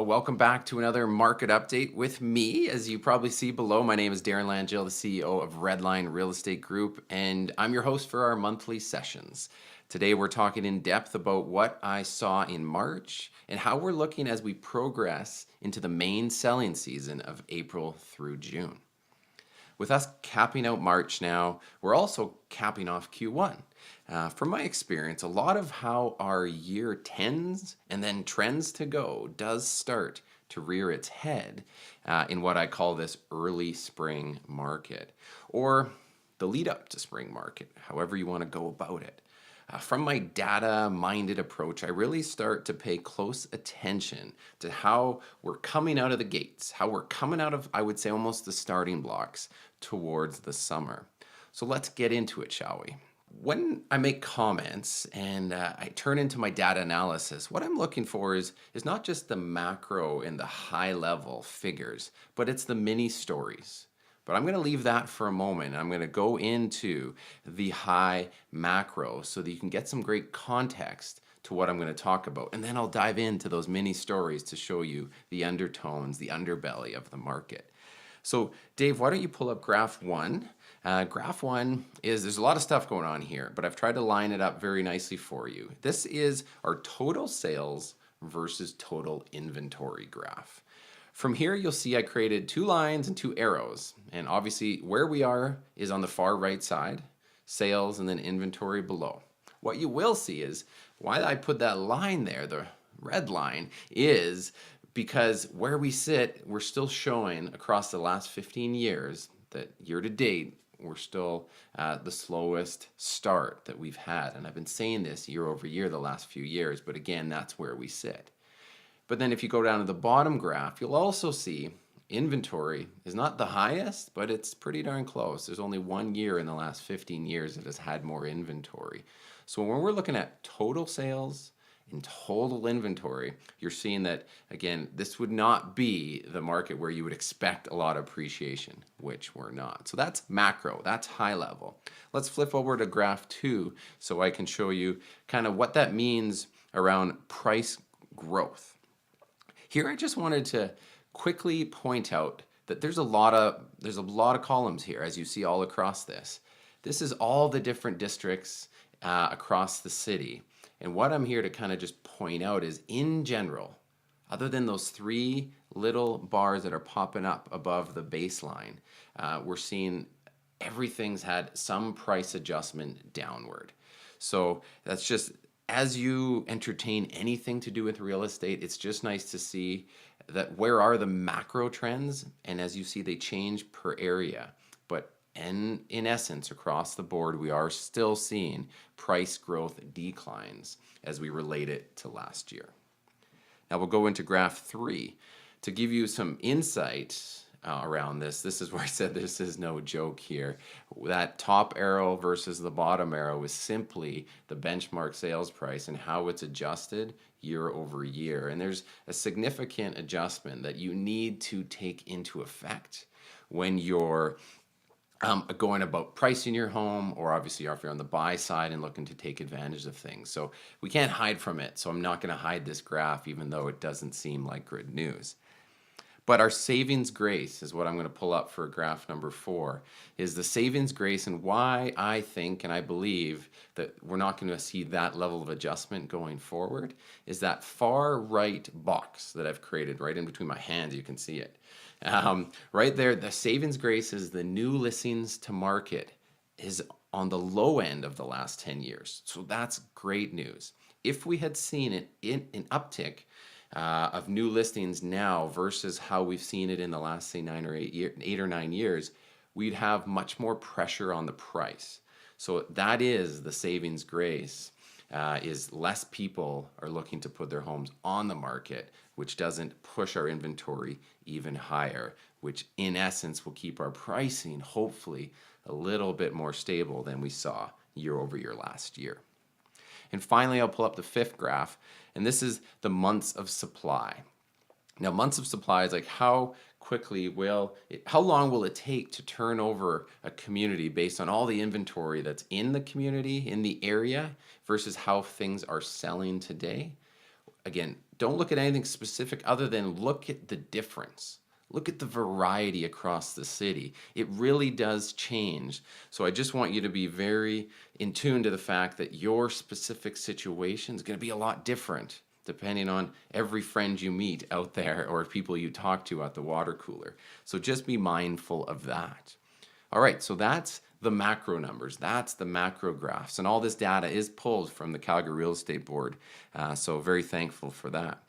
Well, welcome back to another market update with me. As you probably see below, my name is Darren Langell, the CEO of Redline Real Estate Group, and I'm your host for our monthly sessions. Today, we're talking in depth about what I saw in March and how we're looking as we progress into the main selling season of April through June. With us capping out March now, we're also capping off Q1. From my experience, a lot of how our year tends and then trends to go does start to rear its head in what I call this early spring market, or the lead up to spring market, however you want to go about it. From my data-minded approach, I really start to pay close attention to how we're coming out of the gates, how we're coming out of, I would say, almost the starting blocks towards the summer. So let's get into it, shall we? When I make comments and I turn into my data analysis, what I'm looking for is not just the macro and the high-level figures, but it's the mini stories. But I'm going to leave that for a moment. I'm going to go into the high macro so that you can get some great context to what I'm going to talk about. And then I'll dive into those mini stories to show you the undertones, the underbelly of the market. So Dave, why don't you pull up graph one? Graph one is, there's a lot of stuff going on here, but I've tried to line it up very nicely for you. This is our total sales versus total inventory graph. From here, you'll see I created two lines and two arrows. And obviously, where we are is on the far right side, sales and then inventory below. What you will see is why I put that line there, the red line, is because where we sit, we're still showing across the last 15 years that year to date, we're still the slowest start that we've had. And I've been saying this year over year the last few years, but again, that's where we sit. But then if you go down to the bottom graph, you'll also see inventory is not the highest, but it's pretty darn close. There's only 1 year in the last 15 years that has had more inventory. So when we're looking at total sales and total inventory, you're seeing that, again, this would not be the market where you would expect a lot of appreciation, which we're not. So that's macro, that's high level. Let's flip over to graph 2 so I can show you kind of what that means around price growth. Here I just wanted to quickly point out that there's a lot of columns here, as you see all across this. This is all the different districts across the city. And what I'm here to kind of just point out is, in general, other than those three little bars that are popping up above the baseline, we're seeing everything's had some price adjustment downward. So that's just, as you entertain anything to do with real estate, it's just nice to see that where are the macro trends, and as you see, they change per area. But in essence, across the board, we are still seeing price growth declines as we relate it to last year. Now we'll go into graph 3 to give you some insight around this. This is where I said this is no joke here. That top arrow versus the bottom arrow is simply the benchmark sales price and how it's adjusted year over year. And there's a significant adjustment that you need to take into effect when you're going about pricing your home, or obviously if you're on the buy side and looking to take advantage of things. So we can't hide from it. So I'm not going to hide this graph, even though it doesn't seem like good news. But our savings grace is what I'm going to pull up for graph number 4, is the savings grace, and why I think and I believe that we're not going to see that level of adjustment going forward is that far right box that I've created right in between my hands. You can see it. Right there, the savings grace is the new listings to market is on the low end of the last 10 years. So that's great news. If we had seen it in an uptick of new listings now versus how we've seen it in the last, say, 8 or 9 years, we'd have much more pressure on the price. So that is the savings grace, is less people are looking to put their homes on the market, which doesn't push our inventory even higher, which in essence will keep our pricing hopefully a little bit more stable than we saw year over year last year. And finally, I'll pull up the 5th graph, and this is the months of supply. Now, months of supply is like how long will it take to turn over a community based on all the inventory that's in the community, in the area, versus how things are selling today. again, don't look at anything specific other than look at the difference. Look at the variety across the city. It really does change. So I just want you to be very in tune to the fact that your specific situation is going to be a lot different depending on every friend you meet out there or people you talk to at the water cooler. So just be mindful of that. All right, so that's the macro numbers. That's the macro graphs. And all this data is pulled from the Calgary Real Estate Board. So very thankful for that.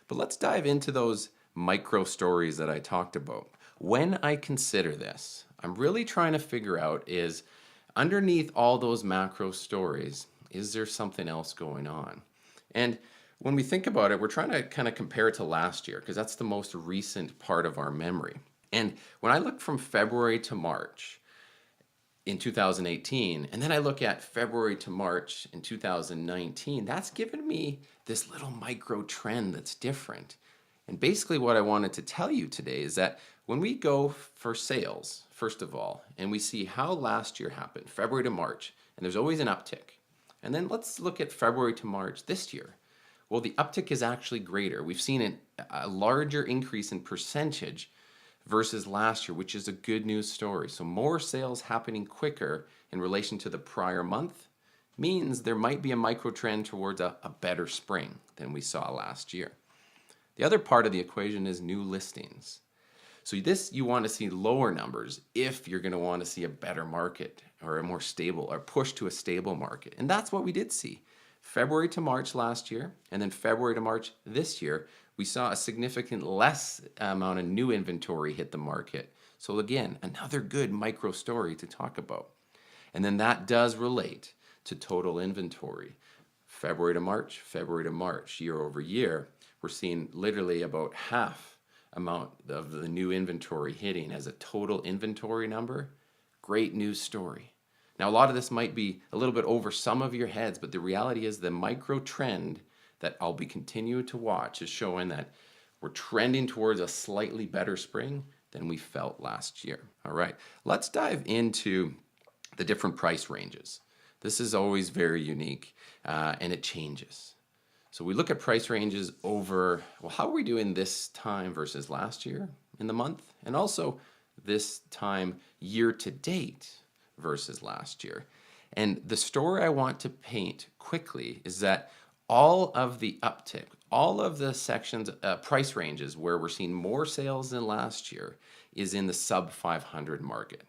But let's dive into those micro stories that I talked about. When I consider this, I'm really trying to figure out is underneath all those macro stories, is there something else going on? And when we think about it, we're trying to kind of compare it to last year because that's the most recent part of our memory. And when I look from February to March in 2018, and then I look at February to March in 2019, that's given me this little micro trend that's different. And basically what I wanted to tell you today is that when we go for sales, first of all, and we see how last year happened, February to March, and there's always an uptick. And then let's look at February to March this year. Well, the uptick is actually greater. We've seen a larger increase in percentage versus last year, which is a good news story. So more sales happening quicker in relation to the prior month means there might be a micro trend towards a better spring than we saw last year. The other part of the equation is new listings. So this, you want to see lower numbers if you're going to want to see a better market or a more stable or push to a stable market. And that's what we did see. February to March last year, and then February to March this year, we saw a significant less amount of new inventory hit the market. So again, another good micro story to talk about. And then that does relate to total inventory. February to March, year over year, we're seeing literally about half amount of the new inventory hitting as a total inventory number. Great news story. Now, a lot of this might be a little bit over some of your heads, but the reality is the micro trend that I'll be continuing to watch is showing that we're trending towards a slightly better spring than we felt last year. All right, let's dive into the different price ranges. This is always very unique and it changes. So we look at price ranges over, well, how are we doing this time versus last year in the month? And also this time year to date versus last year. And the story I want to paint quickly is that all of the uptick, all of the sections, price ranges where we're seeing more sales than last year is in the sub 500 market.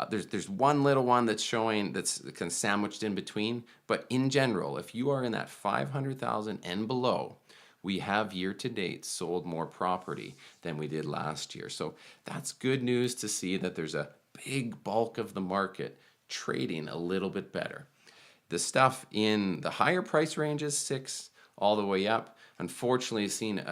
There's one little one that's showing that's kind of sandwiched in between, but in general, if you are in that 500,000 and below, we have year to date sold more property than we did last year. So that's good news to see that there's a big bulk of the market trading a little bit better. The stuff in the higher price ranges, 6 all the way up, unfortunately has seen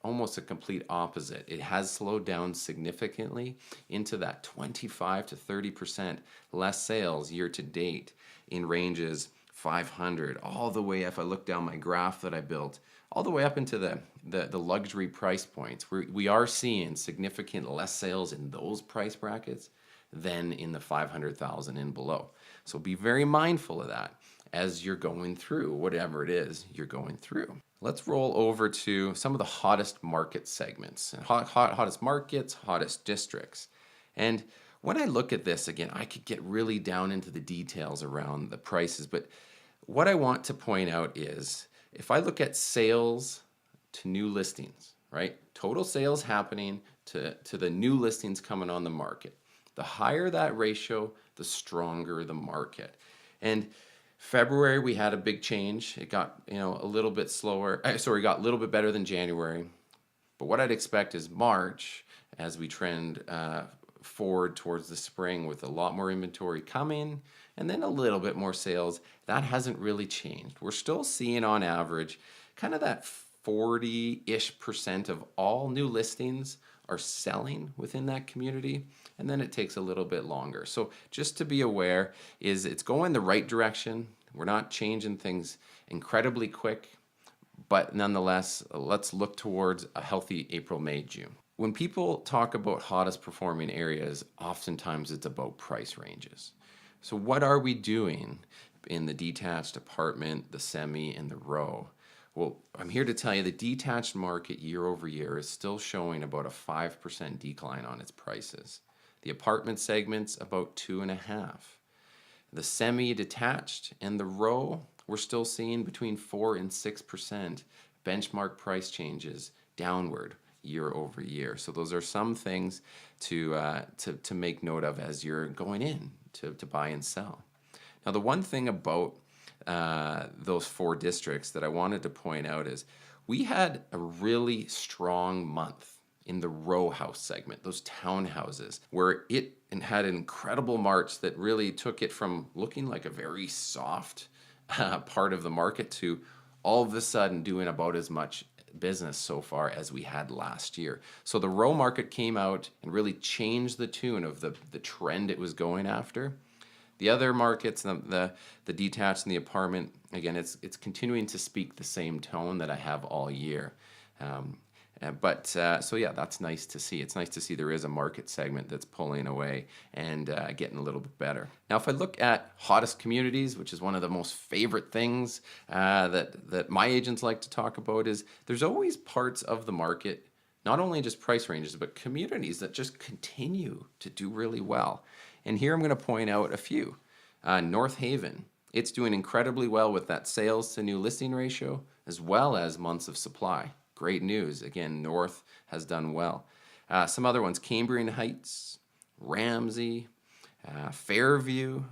almost a complete opposite. It has slowed down significantly into that 25 to 30% less sales year to date in ranges 500 all the way, if I look down my graph that I built, all the way up into the luxury price points. We are seeing significant less sales in those price brackets than in the 500,000 and below. So be very mindful of that as you're going through whatever it is you're going through. Let's roll over to some of the hottest market segments, and hottest markets, hottest districts. And when I look at this, again, I could get really down into the details around the prices, but what I want to point out is if I look at sales to new listings, right? Total sales happening to the new listings coming on the market. The higher that ratio, the stronger the market. And February, we had a big change. It got, a little bit slower. Got a little bit better than January. But what I'd expect is March, as we trend forward towards the spring with a lot more inventory coming and then a little bit more sales, that hasn't really changed. We're still seeing on average kind of that 40-ish% of all new listings are selling within that community, and then it takes a little bit longer. So just to be aware is it's going the right direction. We're not changing things incredibly quick, but nonetheless, let's look towards a healthy April, May, June. When people talk about hottest performing areas, oftentimes it's about price ranges. So what are we doing in the detached apartment, the semi, and the row? Well, I'm here to tell you the detached market year over year is still showing about a 5% decline on its prices. The apartment segment's about 2.5. The semi-detached and the row, we're still seeing between 4 and 6% benchmark price changes downward year over year. So those are some things to make note of as you're going in to buy and sell. Now, the one thing about those four districts that I wanted to point out is we had a really strong month in the row house segment, those townhouses, where it had an incredible March that really took it from looking like a very soft part of the market to all of a sudden doing about as much business so far as we had last year. So the row market came out and really changed the tune of the trend it was going after. The other markets, the detached and the apartment, again, it's continuing to speak the same tone that I have all year. So yeah, that's nice to see. It's nice to see there is a market segment that's pulling away and getting a little bit better. Now, if I look at hottest communities, which is one of the most favorite things that my agents like to talk about, is there's always parts of the market, not only just price ranges, but communities that just continue to do really well. And here I'm going to point out a few. North Haven, it's doing incredibly well with that sales to new listing ratio, as well as months of supply. Great news. Again, North has done well. Some other ones, Cambrian Heights, Ramsey, Fairview,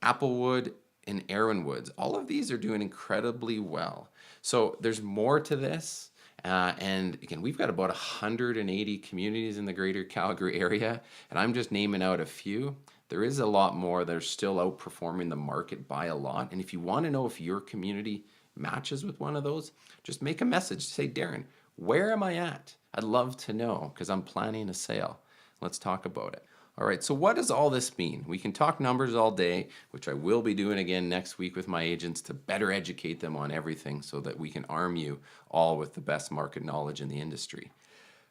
Applewood, and Aaronwoods. All of these are doing incredibly well. So there's more to this. And again, we've got about 180 communities in the greater Calgary area, and I'm just naming out a few. There is a lot more that are still outperforming the market by a lot. And if you want to know if your community matches with one of those, just make a message. Say, Darren, where am I at? I'd love to know because I'm planning a sale. Let's talk about it. All right, so what does all this mean? We can talk numbers all day, which I will be doing again next week with my agents to better educate them on everything so that we can arm you all with the best market knowledge in the industry.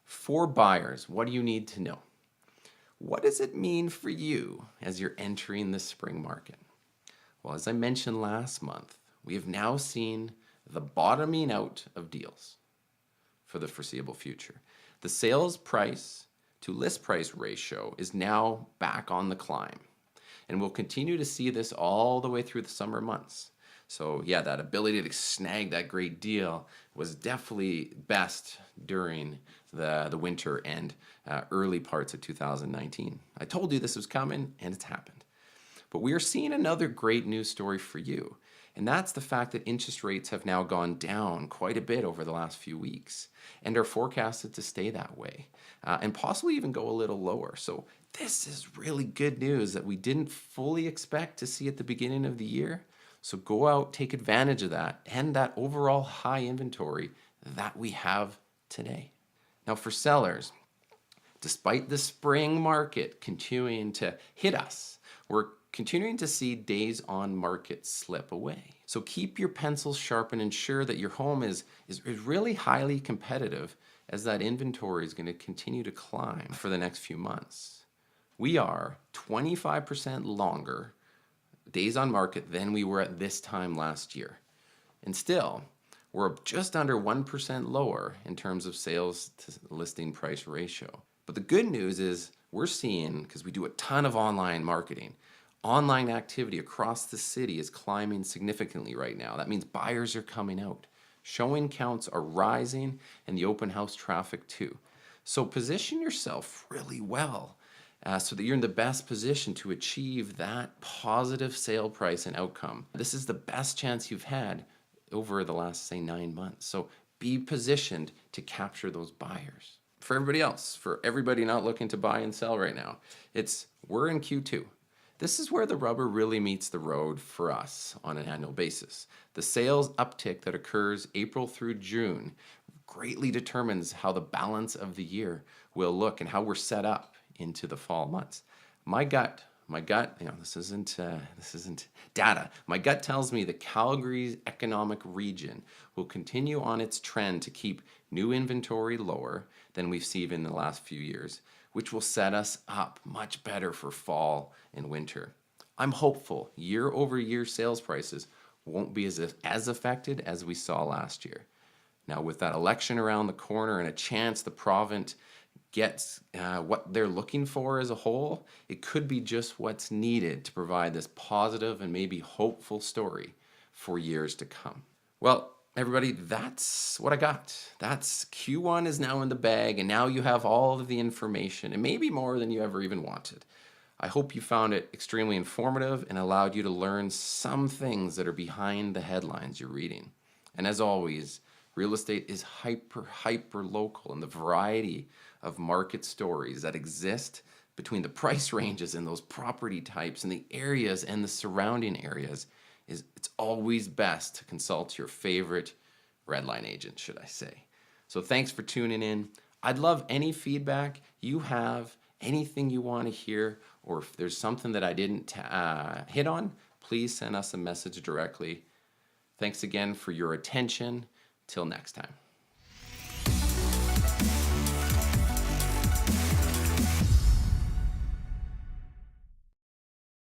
For buyers, what do you need to know? What does it mean for you as you're entering the spring market? Well, as I mentioned last month, we have now seen the bottoming out of deals for the foreseeable future. The sales price to list price ratio is now back on the climb. And we'll continue to see this all the way through the summer months. So yeah, that ability to snag that great deal was definitely best during the winter and early parts of 2019. I told you this was coming, and it's happened. But we are seeing another great news story for you. And that's the fact that interest rates have now gone down quite a bit over the last few weeks and are forecasted to stay that way and possibly even go a little lower. So this is really good news that we didn't fully expect to see at the beginning of the year. So go out, take advantage of that and that overall high inventory that we have today. Now for sellers, despite the spring market continuing to hit us, we're continuing to see days on market slip away. So keep your pencils sharp and ensure that your home is really highly competitive as that inventory is going to continue to climb for the next few months. We are 25% longer days on market than we were at this time last year. And still, we're just under 1% lower in terms of sales to listing price ratio. But the good news is we're seeing, because we do a ton of online marketing, online activity across the city is climbing significantly right now. That means buyers are coming out. Showing counts are rising and the open house traffic too. So position yourself really well so that you're in the best position to achieve that positive sale price and outcome. This is the best chance you've had over the last, say, 9 months. So be positioned to capture those buyers. For everybody else, for everybody not looking to buy and sell right now, we're in Q2. This is where the rubber really meets the road for us on an annual basis. The sales uptick that occurs April through June greatly determines how the balance of the year will look and how we're set up into the fall months. My gut, this isn't data. My gut tells me that Calgary's economic region will continue on its trend to keep new inventory lower than we've seen in the last few years, which will set us up much better for fall and winter. I'm hopeful year-over-year sales prices won't be as affected as we saw last year. Now, with that election around the corner and a chance the province gets what they're looking for as a whole, it could be just what's needed to provide this positive and maybe hopeful story for years to come. Well, everybody, that's what I got. That's Q1 is now in the bag, and now you have all of the information, and maybe more than you ever even wanted. I hope you found it extremely informative and allowed you to learn some things that are behind the headlines you're reading. And as always, real estate is hyper local, and the variety of market stories that exist between the price ranges and those property types and the areas and the surrounding areas it's always best to consult your favorite Redline agent, should I say. So thanks for tuning in. I'd love any feedback you have, anything you want to hear, or if there's something that I didn't hit on, please send us a message directly. Thanks again for your attention. Till next time.